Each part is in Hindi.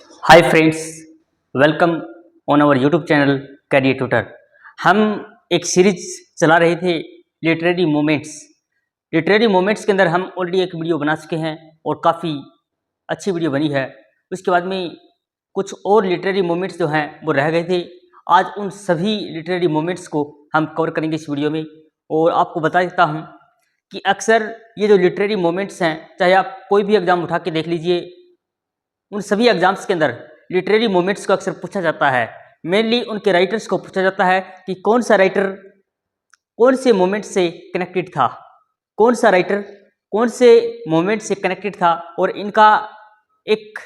Hi friends, welcome on our YouTube channel career tutor. हम एक सीरीज चला रहे थे लिटरेरी मोमेंट्स। लिटरेरी मोमेंट्स के अंदर हम ऑलरेडी एक वीडियो बना चुके हैं और काफ़ी अच्छी वीडियो बनी है। उसके बाद में कुछ और लिटरेरी मोमेंट्स जो हैं वो रह गए थे। आज उन सभी लिटरेरी मोमेंट्स को हम कवर करेंगे इस वीडियो में। और आपको बता देता हूँ कि अक्सर ये जो लिटरेरी मोमेंट्स हैं, चाहे आप कोई भी एग्ज़ाम उठा के देख लीजिए, उन सभी एग्जाम्स के अंदर लिटरेरी मोमेंट्स को अक्सर पूछा जाता है। मेनली उनके राइटर्स को पूछा जाता है कि कौन सा राइटर कौन से मोमेंट से कनेक्टेड था, कौन सा राइटर कौन से मोमेंट से कनेक्टेड था। और इनका एक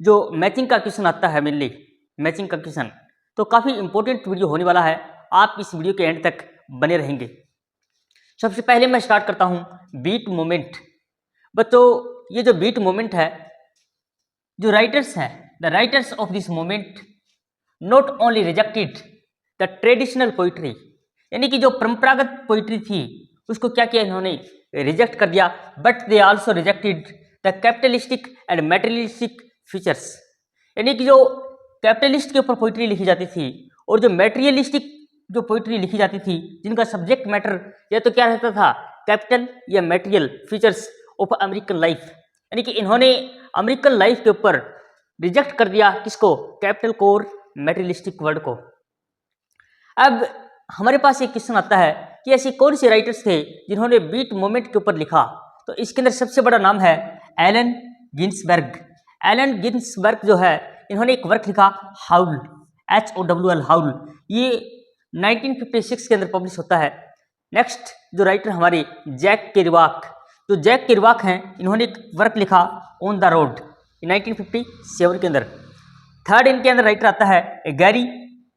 जो मैचिंग का क्वेश्चन आता है, मेनली मैचिंग का क्वेश्चन, तो काफ़ी इंपॉर्टेंट वीडियो होने वाला है। आप इस वीडियो के एंड तक बने रहेंगे। सबसे पहले मैं स्टार्ट करता हूँ बीट मोमेंट। बच्चों, ये जो बीट मोमेंट है, जो राइटर्स हैं, the writers of this moment not only rejected the traditional poetry, यानी कि जो परंपरागत पोइट्री थी उसको क्या किया इन्होंने, रिजेक्ट कर दिया, but they also rejected the capitalistic and materialistic features, यानी कि जो कैपिटलिस्ट के ऊपर पोइट्री लिखी जाती थी और जो मेटेरियलिस्टिक जो पोइट्री लिखी जाती थी, जिनका सब्जेक्ट मैटर या तो क्या रहता था, कैपिटल या material features of American life, यानी कि इन्होंने अमेरिकन लाइफ के ऊपर रिजेक्ट कर दिया, किसको, कैपिटल को और मेटेरियलिस्टिक वर्ड को। अब हमारे पास एक क्वेश्चन आता है कि ऐसे कौन से राइटर्स थे जिन्होंने बीट मोमेंट के ऊपर लिखा। तो इसके अंदर सबसे बड़ा नाम है एलन गिन्सबर्ग। एलन गिन्सबर्ग जो है, इन्होंने एक वर्क लिखा हाउल, HOWL हाउल। ये 1956 के अंदर पब्लिश होता है। नेक्स्ट जो राइटर हमारे जैक केरवाक, जो जैक केरवाक हैं, इन्होंने एक वर्क लिखा ऑन द रोड 1957 के अंदर। थर्ड इनके अंदर राइटर आता है Gary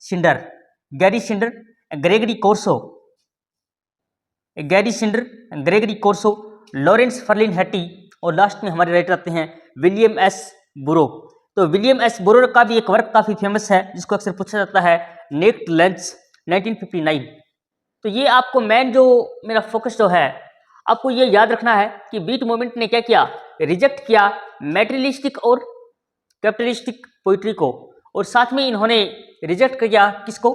Snyder, Gregory Corso, Lawrence फर्लिन Hattie, और लास्ट में हमारे राइटर आते हैं विलियम एस बुरो। तो विलियम एस बुरो का भी एक वर्क काफ़ी फेमस है जिसको अक्सर पूछा जाता है नेक्ड लंच 1959। तो ये आपको मेन जो मेरा फोकस जो है, आपको ये याद रखना है कि बीट मोमेंट ने क्या किया, रिजेक्ट किया मेटेरियलिस्टिक और कैपिटलिस्टिक पोइट्री को, और साथ में इन्होंने रिजेक्ट किया किसको,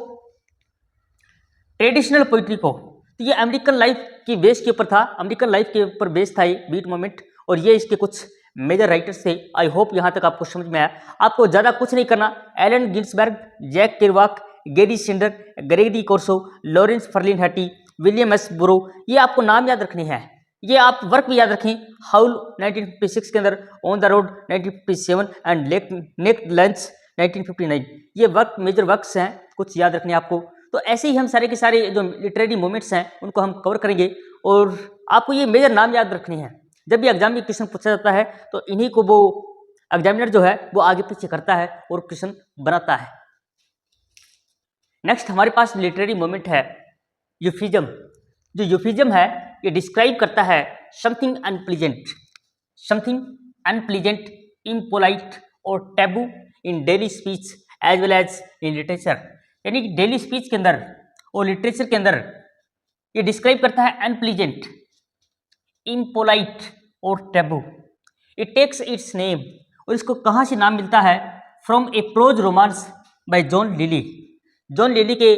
ट्रेडिशनल पोइट्री को। तो ये अमेरिकन लाइफ की बेस के ऊपर था, अमेरिकन लाइफ के ऊपर बेस था ये बीट मोमेंट, और ये इसके कुछ मेजर राइटर्स थे। आई होप यहाँ तक आपको समझ में आया। आपको ज़्यादा कुछ नहीं करना, Allen Ginsberg, Jack Kerouac, Gary Snyder, Gregory Corso, Lawrence Ferlinghetti, William S Burroughs, ये आपको नाम याद रखने हैं। ये आप वर्क भी याद रखें, हाउल 1956 के अंदर, on the road 1957 and naked lunch 1959। ये वर्क मेजर वर्क्स हैं, कुछ याद रखने आपको। तो ऐसे ही हम सारे के सारे जो लिटरेरी मोमेंट्स हैं उनको हम कवर करेंगे, और आपको ये मेजर नाम याद रखने हैं। जब भी एग्जाम में क्वेश्चन पूछा जाता है तो इन्हीं को वो एग्जामिनर जो है वो आगे पीछे करता है और क्वेश्चन बनाता है। नेक्स्ट हमारे पास लिटरेरी मोमेंट है यूफिज्म। जो यूफिज्म है, ये डिस्क्राइब करता है समथिंग अनप्लीजेंट, इम्पोलाइट और taboo in daily speech as well as in literature, यानी कि डेली स्पीच के अंदर और लिटरेचर के अंदर ये डिस्क्राइब करता है अनप्लीजेंट, इम्पोलाइट और taboo. It takes its name, और इसको कहाँ से नाम मिलता है, from a prose romance by John Lyly. John Lyly के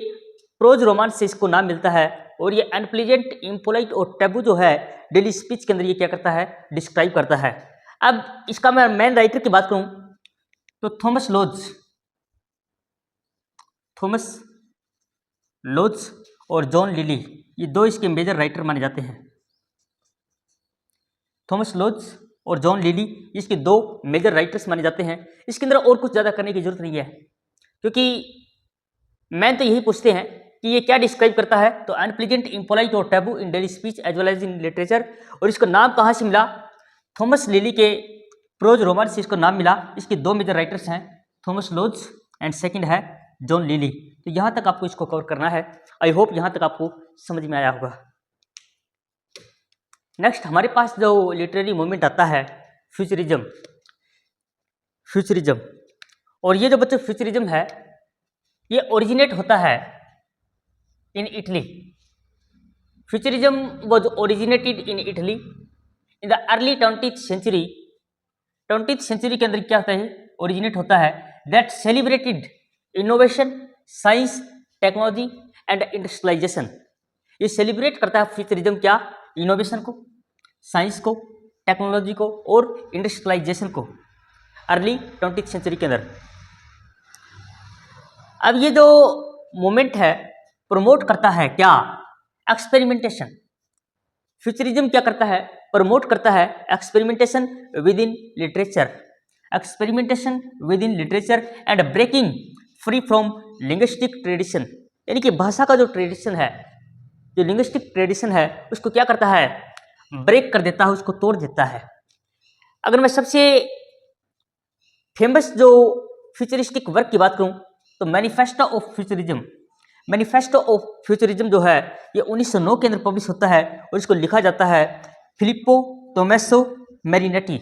प्रोज रोमांस से इसको नाम मिलता है। और ये अनप्लीजेंट, इम्पोलाइट और टैबू जो है डेली स्पीच के अंदर ये क्या करता है, डिस्क्राइब करता है। अब इसका मैं मेन राइटर की बात करूं तो थॉमस लोज और जॉन लिली, ये दो इसके मेजर राइटर माने जाते हैं। थॉमस लोज और जॉन लिली इसके दो मेजर राइटर्स माने जाते हैं। इसके अंदर और कुछ ज़्यादा करने की जरूरत नहीं है, क्योंकि मैन तो यही पूछते हैं कि ये क्या डिस्क्राइब करता है, तो अनप्लीजेंट, इम्पोलाइट और taboo in daily speech as well as in literature. और इसका नाम कहाँ से मिला, थॉमस लिली के प्रोज रोमांस से इसको नाम मिला। इसके दो मेजर राइटर्स हैं, थॉमस लोज एंड सेकंड है जॉन लिली। तो यहाँ तक आपको इसको कवर करना है। आई होप यहाँ तक आपको समझ में आया होगा। नेक्स्ट हमारे पास जो लिटरेरी मूवमेंट आता है फ्यूचरिज्म। और ये जो बच्चों फ्यूचरिज्म है, ये ओरिजिनेट होता है in Italy. Futurism was originated in Italy in the early 20th century 20th century के अंदर क्या होता है, ओरिजिनेट होता है, that celebrated innovation, science, technology and industrialization. ये सेलिब्रेट करता है फ्यूचरिज्म क्या, इनोवेशन को, साइंस को, टेक्नोलॉजी को और इंडस्ट्रियलाइजेशन को अर्ली 20th सेंचुरी के अंदर। अब ये जो मूवमेंट है प्रमोट करता है क्या, एक्सपेरिमेंटेशन। फ्यूचरिज्म क्या करता है, प्रमोट करता है experimentation within literature, experimentation within literature and breaking free from linguistic tradition. यानी कि भाषा का जो ट्रेडिशन है, जो लिंग्विस्टिक ट्रेडिशन है, उसको क्या करता है, ब्रेक कर देता है, उसको तोड़ देता है। अगर मैं सबसे फेमस जो फ्यूचरिस्टिक वर्क की बात करूं तो manifesto of futurism, manifesto of futurism जो है ये 1909 के अंदर पब्लिश होता है और इसको लिखा जाता है फिलिप्पो तोमेसो मैरिनेटी।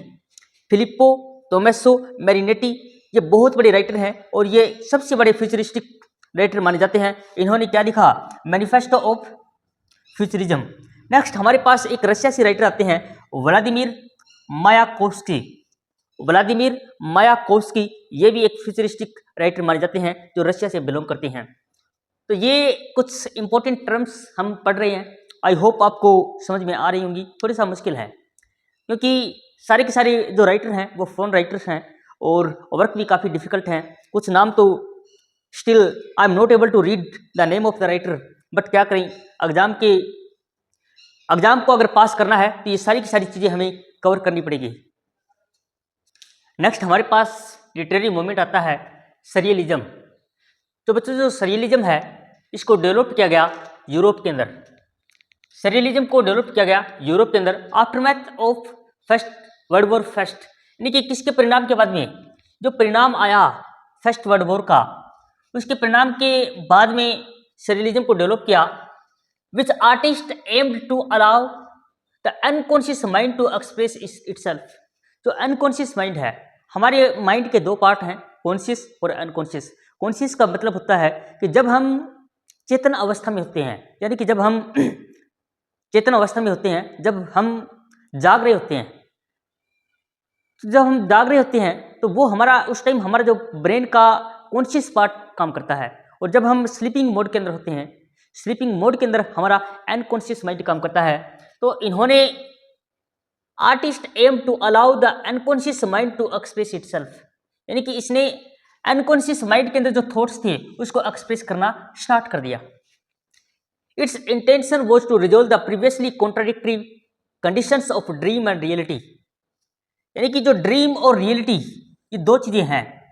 फिलिप्पो तोमेसो मैरिनेटी ये बहुत बड़े राइटर हैं और ये सबसे बड़े फ्यूचरिस्टिक राइटर माने जाते हैं। इन्होंने क्या लिखा, मैनिफेस्टो ऑफ फ्यूचरिज्म। नेक्स्ट हमारे पास एक रशिया से राइटर आते हैं व्लादिमीर मायाकोव्स्की। व्लादिमीर मायाकोव्स्की ये भी एक फ्यूचरिस्टिक राइटर माने जाते हैं जो रशिया से बिलोंग करते हैं। तो ये कुछ इंपॉर्टेंट टर्म्स हम पढ़ रहे हैं, आई होप आपको समझ में आ रही होंगी। थोड़ी सा मुश्किल है क्योंकि सारे के सारे जो राइटर हैं वो फॉरेन राइटर्स हैं और वर्क भी काफ़ी डिफिकल्ट हैं। कुछ नाम तो still I am not able to read the name of the writer, but क्या करें, एग्जाम को अगर पास करना है तो ये सारी की सारी चीज़ें हमें कवर करनी पड़ेगी। नेक्स्ट हमारे पास लिटरेरी मूवमेंट आता है सरियलिज्म। तो बच्चों जो सरियलिज्म है इसको डेवलप किया गया यूरोप के अंदर। सरियलिज्म को डेवलप किया गया यूरोप के अंदर aftermath of first World war first, यानी कि किसके परिणाम के बाद में, जो परिणाम आया फर्स्ट वर्ल्ड वॉर का, उसके परिणाम के बाद में सरियलिज्म को डेवलप किया। Which artist aimed to allow the unconscious mind to express itself. जो अनकॉन्शियस माइंड है, हमारे माइंड के दो पार्ट हैं, कॉन्शियस और अनकॉन्शियस। कॉन्शियस का मतलब होता है कि जब हम चेतन अवस्था में होते हैं, यानी कि जब हम चेतन अवस्था में होते हैं, जब हम जाग रहे होते हैं, तो जब हम जाग रहे होते हैं तो वो हमारा उस टाइम हमारा जो ब्रेन का कॉन्शियस पार्ट काम करता है, और जब हम स्लीपिंग मोड के अंदर होते हैं, स्लीपिंग मोड के अंदर हमारा अनकॉन्शियस माइंड काम करता है। तो इन्होंने artist aim to allow the unconscious mind to express itself, यानी कि इसने अनकॉन्शियस माइंड के अंदर जो थॉट्स थे उसको एक्सप्रेस करना स्टार्ट कर दिया। Its intention was to resolve the previously contradictory conditions of dream and reality, यानी कि जो ड्रीम और रियलिटी ये दो चीजें हैं,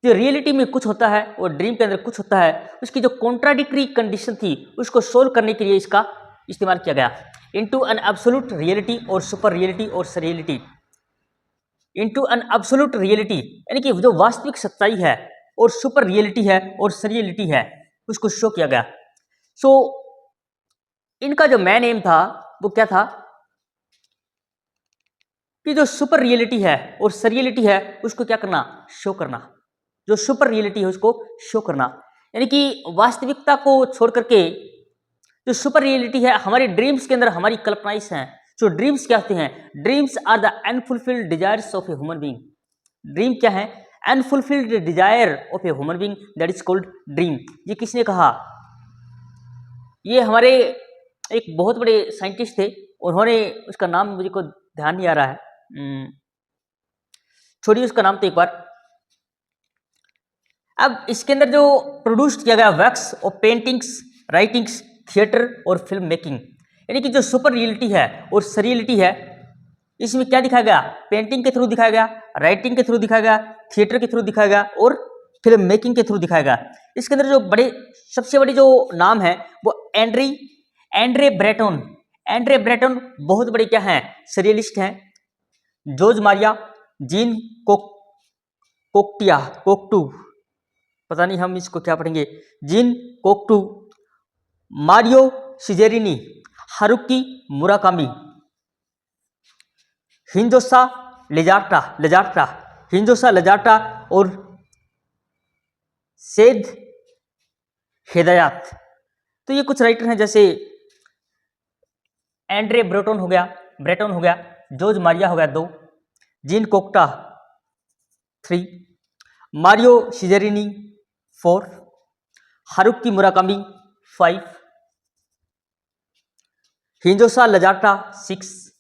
जो रियलिटी में कुछ होता है और ड्रीम के अंदर कुछ होता है, उसकी जो कॉन्ट्राडिक्टरी कंडीशन थी उसको सोल्व करने के लिए इसका इस्तेमाल किया गया। इनटू एन एब्सोल्यूट रियलिटी और सुपर रियलिटी और सरियलिटी, इनटू एन एब्सोल्यूट रियलिटी यानी कि जो वास्तविक सच्चाई है, और सुपर रियलिटी है और सरियलिटी है, उसको शो किया गया। सो इनका जो मेन एम था वो क्या था कि जो सुपर रियलिटी है और सरियलिटी है उसको क्या करना, शो करना। जो सुपर रियलिटी है उसको शो करना, यानी कि वास्तविकता को छोड़ करके जो सुपर रियलिटी है, हमारी ड्रीम्स के अंदर हमारी कल्पनाएं हैं। जो ड्रीम्स क्या होते हैं, dreams are the unfulfilled desires of a human being. Dream क्या है, unfulfilled desire of a human being, that is called dream. ये किसने कहा, ये हमारे एक बहुत बड़े साइंटिस्ट थे, उन्होंने, उसका नाम मुझे को ध्यान नहीं आ रहा है, छोड़िए उसका नाम तो एक बार। अब इसके अंदर जो प्रोड्यूस किया गया वर्क्स और पेंटिंग्स, राइटिंग्स, थिएटर और फिल्म मेकिंग, यानी कि जो सुपर रियलिटी है और सरियलिटी है, इसमें क्या दिखाया गया, पेंटिंग के थ्रू दिखाया गया, राइटिंग के थ्रू दिखाया गया, थिएटर के थ्रू दिखाया गया और फिल्म मेकिंग के थ्रू दिखाया गया। इसके अंदर जो बड़े सबसे बड़ी जो नाम है वो एंड्रे ब्रेटन। एंड्रे ब्रेटन बहुत बड़े क्या हैं, सरियलिस्ट हैं। जॉर्ज मारिया, जीन कोक्टू, पता नहीं हम इसको क्या पढ़ेंगे, जीन कोक्टू, मारियो शिजेरिनी, हारुकी मुराकामी, हिंजोसा लजार्टा और सेद हिदायत। तो ये कुछ राइटर हैं, जैसे एंड्रे ब्रेटन हो गया, जॉर्ज मारिया हो गया 2, जीन कोक्टा 3, मारियो शिजरिनी 4, हारुकी मुराकामी 5, हिंजोसा लजाटा 6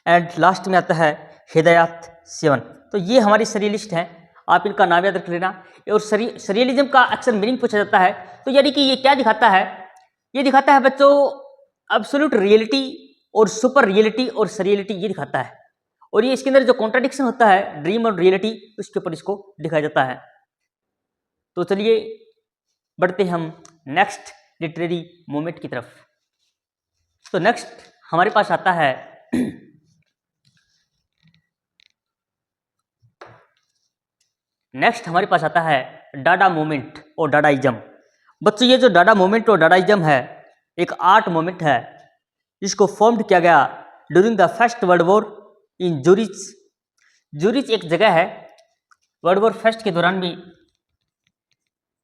एंड लास्ट में आता है हिदायत 7। तो ये हमारी सरियलिस्ट हैं, आप इनका नाम याद रख लेना। और सरियलिज्म का अक्सर मीनिंग पूछा जाता है, तो यानी कि ये क्या दिखाता है, ये दिखाता है बच्चों एब्सोल्यूट रियलिटी और सुपर रियलिटी और सरियलिटी, ये दिखाता है। और ये इसके अंदर जो कॉन्ट्राडिक्शन होता है ड्रीम और रियलिटी, उसके ऊपर इसको दिखाया जाता है। तो चलिए बढ़ते हम नेक्स्ट लिटरेरी मूवमेंट की तरफ। तो नेक्स्ट हमारे पास आता है डाडा मूवमेंट और डाडाइज्म। बच्चों ये जो डाडा मूवमेंट और डाडाइज्म है एक आर्ट मूवमेंट है, इसको फॉर्म्ड किया गया during the First World War in Zurich. Zurich एक जगह है, वर्ल्ड वॉर फर्स्ट के दौरान भी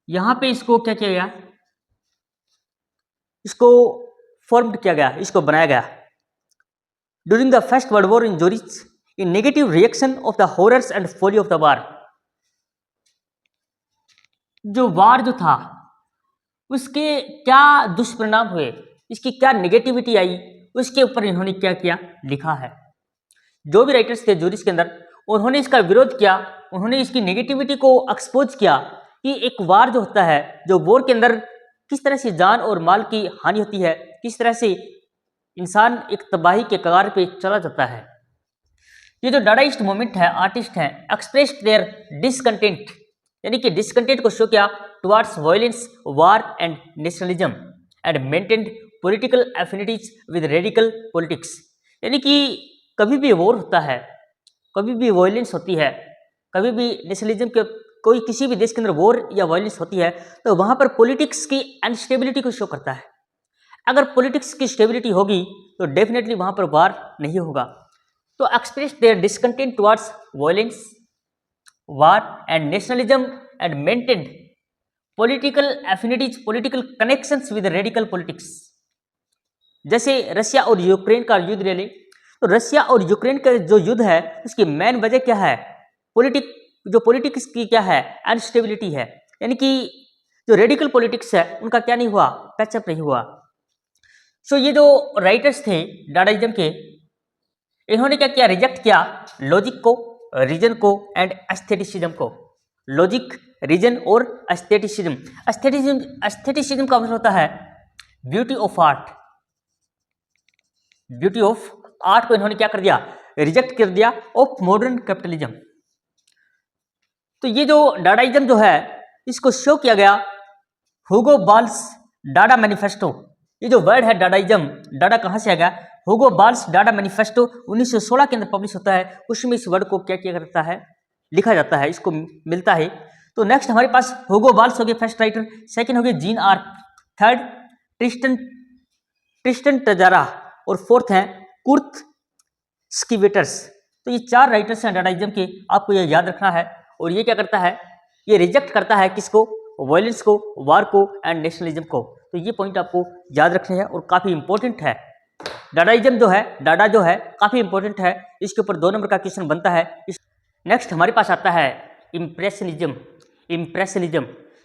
यहाँ पे इसको क्या किया गया, इसको फॉर्म्ड किया गया, इसको बनाया गया during the First World War in Zurich in negative reaction of the horrors and folly of the war. जो वार जो था उसके क्या दुष्परिणाम हुए, इसकी क्या नेगेटिविटी आई, उसके ऊपर इन्होंने क्या किया लिखा है। जो भी राइटर्स थे जूरिच के अंदर, उन्होंने इसका विरोध किया, उन्होंने इसकी नेगेटिविटी को एक्सपोज किया कि एक वार जो होता है, जो वॉर के अंदर किस तरह से जान और माल की हानि होती है, किस तरह से इंसान एक तबाही के कगार पे चला जाता है। ये जो डाडाइस्ट मूवमेंट है, आर्टिस्ट हैं, एक्सप्रेस्ड देयर डिसकंटेंट, यानी कि डिसकंटेंट को शो किया towards violence, war and nationalism and maintained political affinities with radical politics. यानी कि कभी भी वॉर होता है, कभी भी वायलेंस होती है, कभी भी नेशनलिज्म के कोई किसी भी देश के अंदर वॉर या वायलेंस होती है, तो वहां पर पॉलिटिक्स की अनस्टेबिलिटी को शो करता है। अगर पॉलिटिक्स की स्टेबिलिटी होगी तो डेफिनेटली वहां पर वार नहीं होगा। तो express their discontent towards violence, war and nationalism and maintained political affinities, political connections with radical politics. जैसे रशिया और यूक्रेन का युद्ध ले लें, तो रशिया और यूक्रेन का जो युद्ध है उसकी मेन वजह क्या है, पॉलिटिक्स की क्या है, अनस्टेबिलिटी है। यानी कि जो रेडिकल पॉलिटिक्स है उनका क्या नहीं हुआ, पैचअप नहीं हुआ। सो ये जो राइटर्स थे डाडाइज्म के, इन्होंने क्या किया, रिजेक्ट किया लॉजिक को, रीजन को एंड एस्थेटिसिज्म को। लॉजिक, रीजन और एस्थेटिसिज्म। एस्थेटिसिज्म का मतलब होता है beauty of art. Beauty of art को इन्होंने क्या कर दिया, रिजेक्ट कर दिया ऑफ मॉडर्न कैपिटलिज्म। तो ये जो डाडाइज्म जो है इसको शो किया गया हुगो बॉल्स डाडा मैनिफेस्टो। ये जो वर्ड है डाडाइज्म, डाडा कहाँ से आ गया, हुगो बॉल्स डाडा मैनिफेस्टो 1916 के अंदर पब्लिश होता है। उसमें इस वर्ड को क्या किया करता है, लिखा जाता है, इसको मिलता है। तो नेक्स्ट हमारे पास हुगो बॉल्स हो गए फर्स्ट राइटर, सेकंड हो गए जीन आर्क, थर्ड ट्रिस्टन टजारा और फोर्थ हैं कुर्ट स्कीवेटर्स। तो ये 4 राइटर्स हैं डाडाइज्म के, आपको ये याद रखना है। और ये क्या करता है, ये रिजेक्ट करता है किसको, वायलेंस को, वार को एंड नेशनलिज्म को। तो ये पॉइंट आपको याद रखने हैं और काफी इंपॉर्टेंट है। डाडाइज्म जो है, डाडा जो है काफी इंपॉर्टेंट है, इसके ऊपर 2 नंबर का क्वेश्चन बनता है। नेक्स्ट हमारे पास आता है इम्प्रेशनिज्म।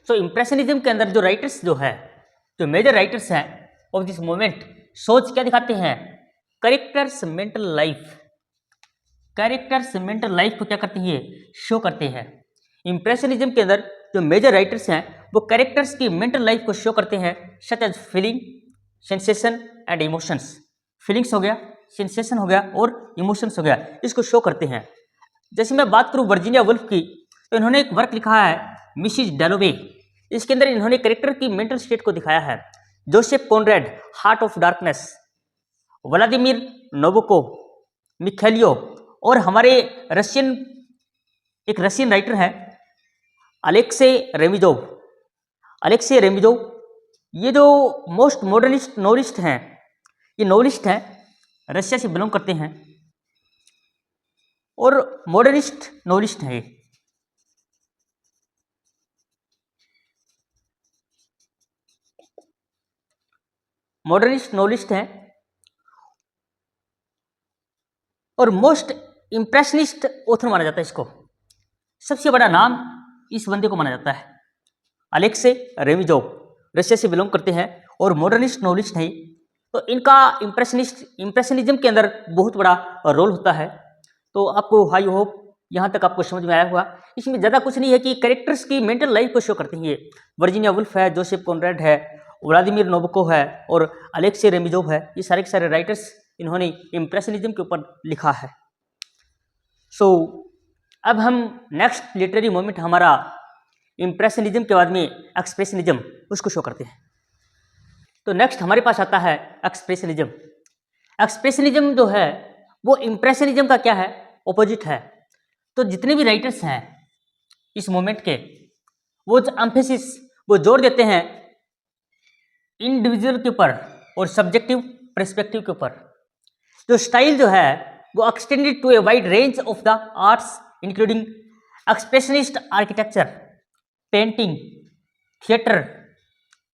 सो इम्प्रेशनिज्म के अंदर जो राइटर्स जो है, जो मेजर राइटर्स हैं ऑफ दिस मोमेंट, सोच क्या दिखाते हैं, characters mental life. Characters mental life को क्या करते हैं, शो करते हैं। इम्प्रेशनिज्म के अंदर जो मेजर राइटर्स हैं वो कैरेक्टर्स की मेंटल लाइफ को शो करते हैं, such as feeling, sensation and emotions. Feelings हो गया, सेंसेशन हो गया और इमोशंस हो गया, इसको शो करते हैं। जैसे मैं बात करूं वर्जीनिया वुल्फ की, तो इन्होंने एक वर्क लिखा है मिसिस डैलोवे। इसके अंदर इन्होंने कैरेक्टर की मेंटल स्टेट को दिखाया है। Joseph Conrad, Heart of Darkness, Vladimir Nabokov, मिखाइलियो और हमारे एक रशियन राइटर है अलेक्से रेमिजोव। ये जो मोस्ट मॉडर्निस्ट नॉवलिस्ट हैं, ये नॉवलिस्ट हैं, रशिया से बिलोंग करते हैं और मॉडर्निस्ट नॉवलिस्ट हैं। मॉडर्निस्ट नॉवलिस्ट हैं और मोस्ट इम्प्रेशनिस्ट ऑथर माना जाता है इसको। सबसे बड़ा नाम इस बंदे को माना जाता है, अलेक्से रेमिजोव, रशिया से बिलोंग करते हैं और मॉडर्निस्ट नॉवलिस्ट हैं। तो इनका इम्प्रेशनिज्म के अंदर बहुत बड़ा रोल होता है। तो आपको आई होप यहाँ तक आपको समझ में आया होगा। इसमें ज़्यादा कुछ नहीं है कि कैरेक्टर्स की मेंटल लाइफ को शो करते हैं। ये वर्जीनिया वुल्फ है, जोसेफ कॉनराड है, व्लादिमीर नोबकोव है और अलेक्से रेमिजोव है। ये सारे के सारे राइटर्स इन्होंने इम्प्रेशनिज्म के ऊपर लिखा है। सो अब हम नेक्स्ट लिटरेरी मोमेंट हमारा इम्प्रेशनिज्म के बाद में एक्सप्रेशनिज्म, उसको शो करते हैं। तो नेक्स्ट हमारे पास आता है एक्सप्रेशनिज्म। एक्सप्रेशनिज्म जो है वो इम्प्रेशनिज्म का क्या है, ऑपोजिट है। तो जितने भी राइटर्स हैं इस मोमेंट के, वो एम्फेसिस, वो जोर देते हैं इंडिविजुअल के ऊपर और सब्जेक्टिव पर्सपेक्टिव के ऊपर। जो स्टाइल जो है वो extended to a wide range of the arts including expressionist architecture, painting, theatre,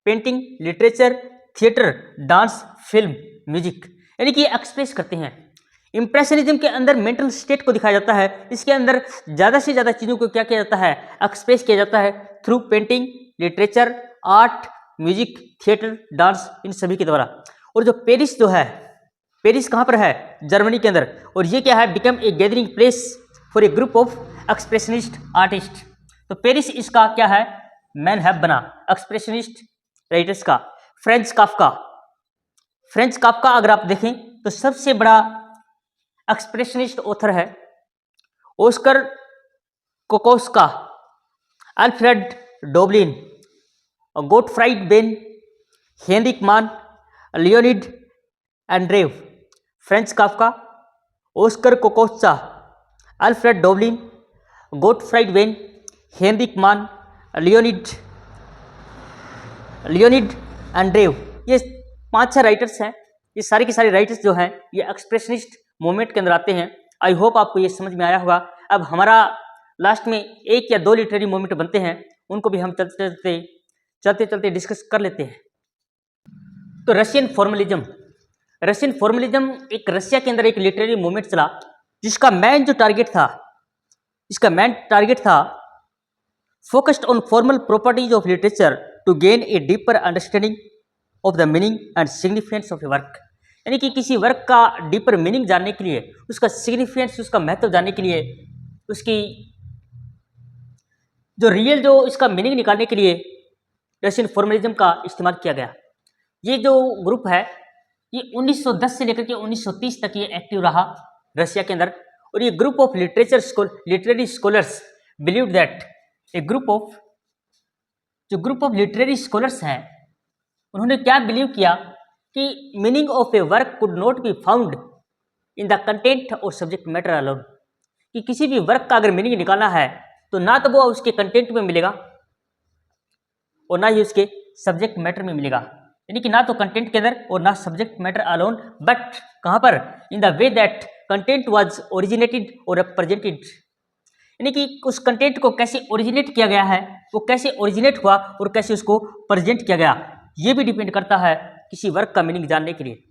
painting, literature, theatre, dance, film, music, यानी कि एक्सप्रेस करते हैं। इम्प्रेशनिज्म के अंदर मेंटल स्टेट को दिखाया जाता है। इसके अंदर ज़्यादा से ज़्यादा चीज़ों को क्या किया जाता है, एक्सप्रेस किया जाता है through painting, literature, art, music, theatre, dance, इन सभी के द्वारा। और जो पेरिस जो है, पेरिस कहाँ पर है, जर्मनी के अंदर, और ये क्या है, become a gathering place for a group of expressionist artist. तो पेरिस इसका क्या है, मैन हब बना एक्सप्रेशनिस्ट राइटर्स का। फ्रेंच काफ्का अगर आप देखें तो सबसे बड़ा एक्सप्रेशनिस्ट ऑथर है। Oskar Kokoschka, Alfred Doblin, Gottfried Benn, Heinrich Mann, Leonid Andreyev. Franz Kafka, Oskar Kokoschka, Alfred Doblin, Gottfried Benn, Heinrich Mann, Leonid Andreyev, ये 5-6 राइटर्स हैं। ये सारे के सारे राइटर्स जो हैं ये एक्सप्रेशनिस्ट मूवमेंट के अंदर आते हैं। आई होप आपको ये समझ में आया होगा। अब हमारा लास्ट में 1 या 2 लिटरेरी मूवमेंट बनते हैं, उनको भी हम चलते डिस्कस कर लेते हैं। तो रशियन फॉर्मलिज्म एक रशिया के अंदर एक लिटरेरी मूवमेंट चला, जिसका मेन टारगेट था focused on formal properties of literature to gain a deeper understanding of the meaning and significance of a work. यानी कि किसी वर्क का डीपर मीनिंग जानने के लिए, उसका सिग्निफिकेंस, उसका महत्व जानने के लिए, उसकी जो रियल जो इसका मीनिंग निकालने के लिए रशियन फॉर्मलिज्म का इस्तेमाल किया गया। ये जो ग्रुप है ये 1910 से लेकर के 1930 तक ये एक्टिव रहा रशिया के अंदर। और ये group of literary scholars believe that group of literary scholars हैं, उन्होंने क्या बिलीव किया कि meaning of a work could not be found in the content और सब्जेक्ट मैटर अलोन। कि किसी भी वर्क का अगर मीनिंग निकालना है तो ना तो वो उसके कंटेंट में मिलेगा और ना ही उसके सब्जेक्ट मैटर में मिलेगा। यानी कि ना तो कंटेंट के अंदर और ना सब्जेक्ट मैटर अलोन, बट कहाँ पर, in the way that content was originated और रिप्रेजेंटेड। यानी कि उस कंटेंट को कैसे ओरिजिनेट किया गया है, वो कैसे ओरिजिनेट हुआ और कैसे उसको प्रेजेंट किया गया, ये भी डिपेंड करता है किसी वर्क का मीनिंग जानने के लिए।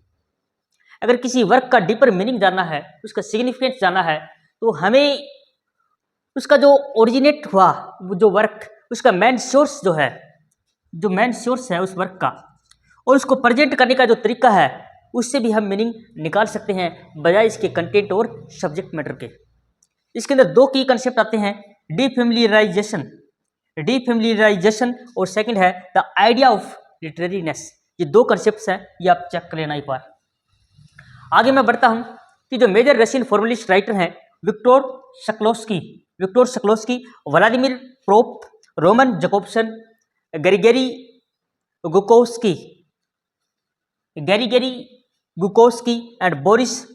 अगर किसी वर्क का डीपर मीनिंग जानना है, उसका सिग्निफिकेंस जानना है, तो हमें उसका जो ओरिजिनेट हुआ वो जो वर्क, उसका मेन सोर्स है उस वर्क का, और उसको प्रेजेंट करने का जो तरीका है, उससे भी हम मीनिंग निकाल सकते हैं बजाय इसके कंटेंट और सब्जेक्ट मैटर के। इसके अंदर 2 की कंसेप्ट आते हैं, डीफेमिलियराइजेशन और सेकंड है द आइडिया ऑफ लिटरेरीनेस। ये 2 कंसेप्ट्स हैं, ये आप चेक कर लेना एक बार। आगे मैं बढ़ता हूं कि जो मेजर रशियन फॉर्मलिस्ट राइटर हैं Viktor Shklovsky, Vladimir Propp, Roman Jakobson, Grigory Gukovsky and Boris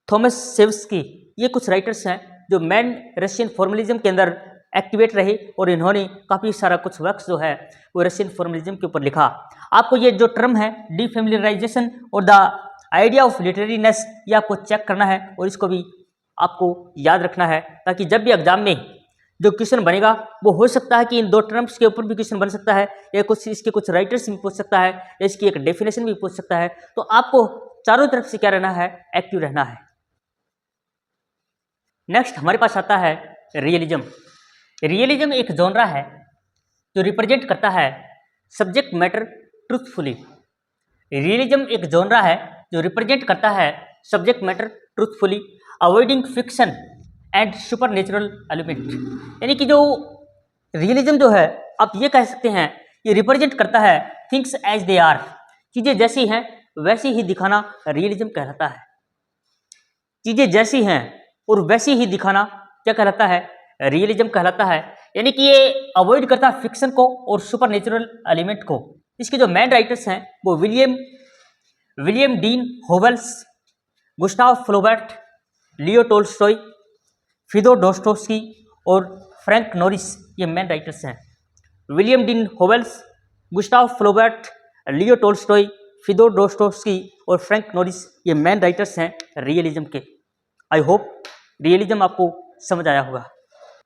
Tomashevsky, ये कुछ राइटर्स हैं जो मेन रशियन फॉर्मलिज्म के अंदर एक्टिवेट रहे और इन्होंने काफ़ी सारा कुछ वर्क्स जो है वो रशियन फॉर्मलिज्म के ऊपर लिखा। आपको ये जो टर्म है डीफेमिलियराइजेशन और द आइडिया ऑफ लिटरेरीनेस, ये आपको चेक करना है और इसको भी आपको याद रखना है, ताकि जब भी एग्जाम में जो क्वेश्चन बनेगा वो हो सकता है कि इन 2 टर्म्स के ऊपर भी क्वेश्चन बन सकता है, या कुछ इसके कुछ राइटर्स भी पूछ सकता है, या इसकी एक डेफिनेशन भी पूछ सकता है। तो आपको चारों तरफ से क्या रहना है, एक्टिव रहना है। नेक्स्ट हमारे पास आता है रियलिज्म। रियलिज्म एक जॉनरा है जो रिप्रेजेंट करता है सब्जेक्ट मैटर ट्रूथफुली। रियलिज्म एक जॉनरा है जो रिप्रेजेंट करता है subject matter truthfully, avoiding fiction and supernatural element. यानी कि जो रियलिज्म जो है आप ये कह सकते हैं ये रिप्रेजेंट करता है थिंग्स एज दे आर, चीज़ें जैसी हैं वैसी ही दिखाना रियलिज्म कहलाता है। चीज़ें जैसी हैं और वैसी ही दिखाना क्या कहलाता है? रियलिज्म कहलाता है। यानी कि ये अवॉइड करता है फिक्शन को और सुपरनेचुरल एलिमेंट को। इसके जो मेन राइटर्स हैं वो विलियम डीन होवेल्स, गुस्टाव फ्लोबर्ट, लियो टोल्स्टॉय, फियोदोर दोस्तोव्स्की और फ्रैंक नॉरिस, ये मेन राइटर्स हैं। विलियम डीन होवेल्स, गुस्टाव फ्लोबर्ट, लियो टोल्स्टॉय, फियोदोर दोस्तोव्स्की और फ्रैंक नॉरिस, ये मेन राइटर्स हैं रियलिज्म के। आई होप रियलिज्म आपको समझ आया होगा।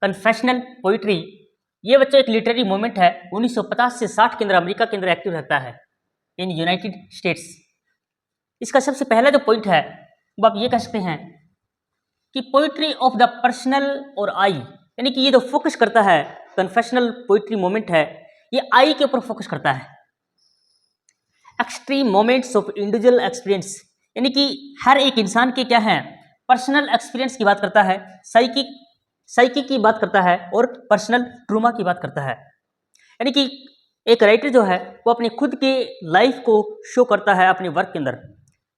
कन्फेशनल पोइट्री, ये बच्चा एक लिटरेरी मूवमेंट है 1950 से 60 के अंदर अमेरिका के अंदर एक्टिव रहता है इन यूनाइटेड स्टेट्स। इसका सबसे पहला जो पॉइंट है वो आप ये कह सकते हैं कि पोइट्री ऑफ द पर्सनल और आई, यानी कि ये जो फोकस करता है कन्फेशनल पोइट्री मूवमेंट है ये आई के ऊपर फोकस करता है। Extreme moments of individual experience, यानी कि हर एक इंसान के क्या है पर्सनल एक्सपीरियंस की बात करता है, साइकिक की बात करता है और पर्सनल ट्रूमा की बात करता है। यानी कि एक राइटर जो है वो अपने खुद के लाइफ को शो करता है अपने वर्क के अंदर।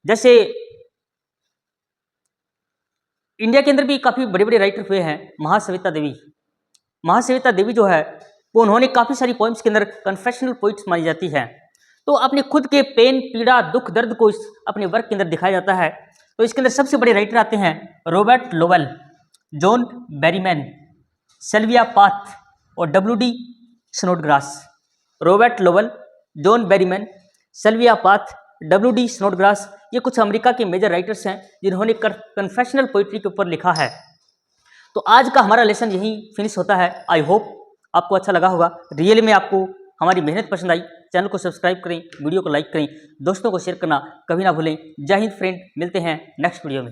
जैसे इंडिया के अंदर भी काफ़ी बड़े बड़े राइटर हुए हैं। महासविता देवी जो है वो उन्होंने काफ़ी सारी पोइम्स के अंदर कन्फेशनल पोइट्स मानी जाती है। तो अपने खुद के पेन, पीड़ा, दुख, दर्द को अपने वर्क के अंदर दिखाया जाता है। तो इसके अंदर सबसे बड़े राइटर आते हैं Robert Lowell, John Berryman, Sylvia Plath और W.D. Snodgrass. Robert Lowell, John Berryman, Sylvia Plath, W.D. Snodgrass, ये कुछ अमेरिका के मेजर राइटर्स हैं जिन्होंने कन्फेशनल पोइट्री के ऊपर लिखा है। तो आज का हमारा लेसन यहीं फिनिश होता है। आई होप आपको अच्छा लगा होगा। रियली में आपको हमारी मेहनत पसंद आई। चैनल को सब्सक्राइब करें, वीडियो को लाइक करें, दोस्तों को शेयर करना कभी ना भूलें। जय हिंद फ्रेंड, मिलते हैं नेक्स्ट वीडियो में।